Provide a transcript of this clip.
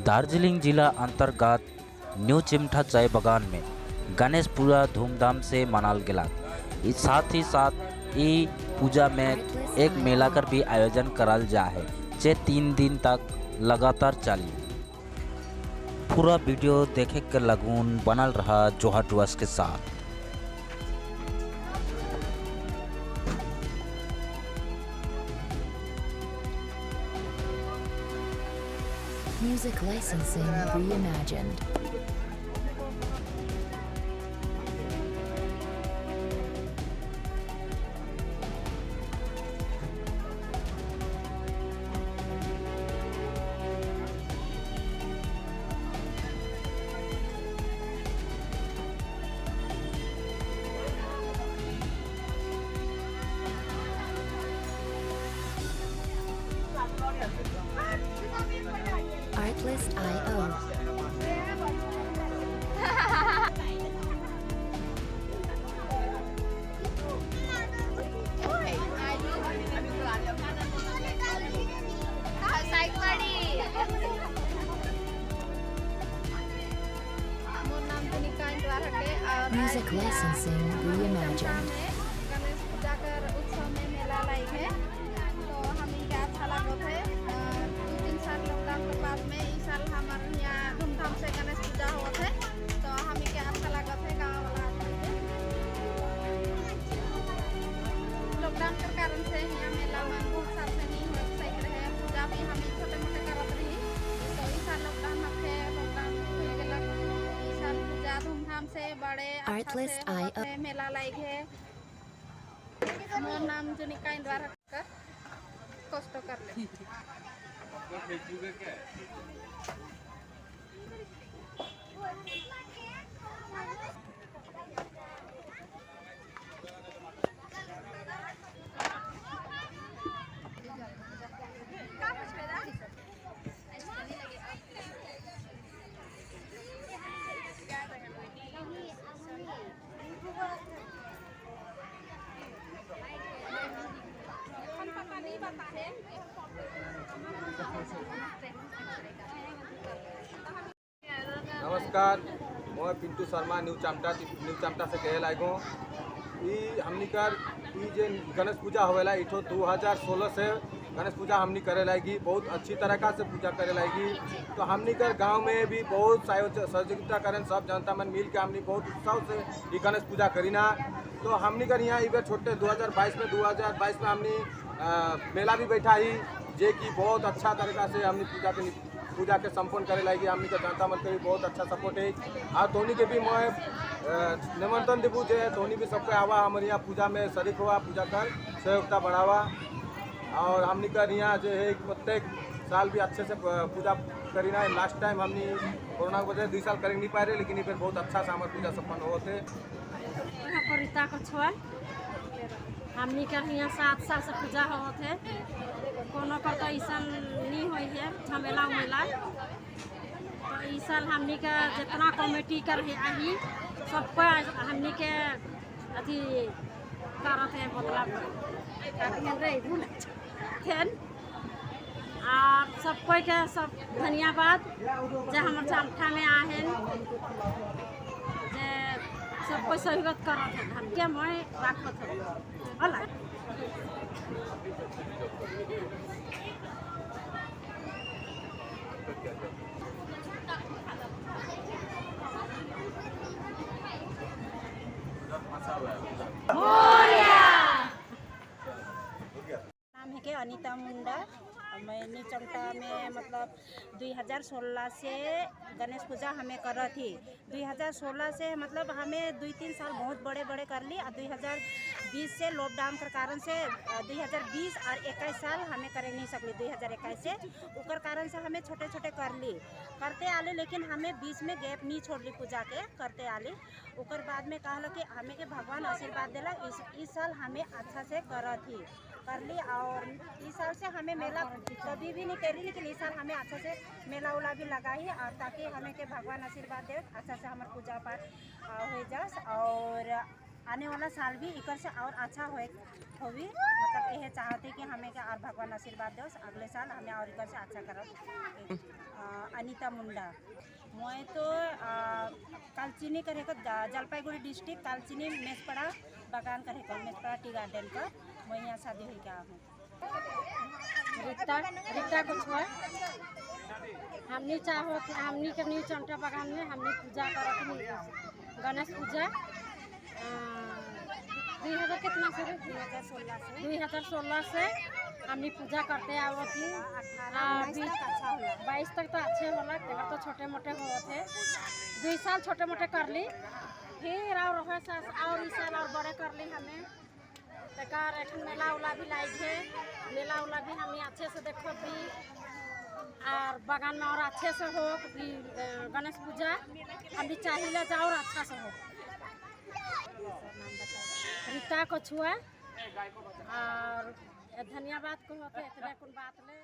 दार्जिलिंग जिला अंतर्गत न्यू चिमटा चाय बागान में गणेश पूजा धूमधाम से मनाल गेला। इस साथ ही साथ ई पूजा में एक मेला कर भी आयोजन कराल जा है जे 3 दिन तक लगातार चली। पूरा वीडियो देखे के लगून बनल रहा जोहा टुअर्स के साथ। Music licensing reimagined. Artlist.io. Music licensing reimagined. Ganesh पूजा कर उत्सव में मेला लाइक है तो हमें क्या अच्छा लागत है। 2-3 साल लॉकडाउन के बाद में इस साल हमारे यहाँ धूमधाम से गणेश पूजा होता है तो हमें क्या अच्छा लागत है। गाँव वाला लॉकडाउन के कारण से यहाँ मेला में बहुत साल से नहीं हो सही रहे। पूजा भी हमें छोटे मोटे करत रही तो इस साल लॉकडाउन खुल गया। इस साल पूजा धूमधाम से बड़े Artlist.io. मेला लाइक है। मोर नाम जुनिका इंद्वार कर कष्ट कर ले। नमस्कार, मैं पिंटू शर्मा न्यू चामटा से कहल आएगो। हमनी कर जे गणेश पूजा होवेला इठो 2016 से गणेश पूजा हमनी करे लागी बहुत अच्छी तरीका से पूजा करे लागी। तो हमनी कर गांव में भी बहुत सहयोगिता करें सब जनता मन मिल के हमनी बहुत उत्साह से ये गणेश पूजा करीना। तो हमनी कर यहाँ इधर छोटे 2022 में हमनी मेला भी बैठा ही जे कि बहुत अच्छा तरीका से हमनी पूजा के संपन्न करे लागी। हमनी के जनता मन के भी बहुत अच्छा सपोर्ट है और धोनी के भी मैं निमंत्रण देबू जे धोनी भी सबके आवा हमारे यहाँ पूजा में शरीक हुआ, पूजा कर सहयोगिता बढ़ावा। और हमनी कर यहाँ जो है प्रत्येक साल भी अच्छे से पूजा करीना है। लास्ट टाइम हमनी कोरोना की वजह से 2 साल कर नहीं पाए रहे लेकिन फिर बहुत अच्छा से हमारे पूजा संपन्न होते। हमनी कर यहाँ 7 साल से पूजा होत है। कोनो कर तो ऐसा नहीं हुई है झमेला उमेला। तो इस साल हमनी के जितना कमेटी कर है आई सबको हमनी के अथी करत है मतलब और सबको के सब धन्यवाद जे हमारे चामठा में आहन जे सबको सहयोग करत है। हम के मैं राखत है नाम है के अनीता मुंडा। मैं न्यू चमटा में मतलब 2016 से गणेश पूजा हमें कर रही थी। 2016 से मतलब हमें 2-3 साल बहुत बड़े कर ली और 2020 से लॉकडाउन के कारण से 2020 और 21 साल हमें करे नहीं सकली। 2021 से उकर कारण से हमें छोटे कर ली करते आले लेकिन हमें बीच में गैप नहीं छोड़ली पूजा के करते आले। उकर बाद में कहल कि हमें के भगवान आशीर्वाद दिला। इस साल हमें अच्छा से कर ली और इस साल से हमें मेला कभी भी नहीं करी लेकिन इस साल हमें अच्छा से मेला उला भी लगाई और ताकि हमें के भगवान आशीर्वाद दे अच्छा से हमारे पूजा पाठ हो जाए। और आने वाला साल भी इकर से और अच्छा होगी। मतलब यह चाहते कि हमें क्या और भगवान आशीर्वाद दो, अगले साल हमें और इकर से अच्छा करो। अनीता मुंडा मैं तो कालचिनी करे को जलपाईगुड़ी डिस्ट्रिक्ट कालचिनी मेसपड़ा बागान करे को मेसपड़ा टी गार्डन का मैं यहाँ शादी हुई क्या हूँ। रीता कुछुआ हमनी चाहो हमनी के न्यू चमटा बागान में हमनी पूजा करत गणेश पूजा 2000 कितना से 2016 से हमनी पूजा करते आवत थी। 22 तक तो अच्छे होला, तेवर तो छोटे मोटे होते थे। 2 साल छोटे मोटे कर ली, फिर और इस साल और बड़े कर ली हमें। बेकार एक मेला उला भी लाई है, मेला उला भी हमें अच्छे से देखो भी और बागान में और अच्छे से हो भी गणेश पूजा हम भी चाहिए जाओ और अच्छा से हो। रीता कछुआ और धन्यवाद को होते इतने कुछ बात ले।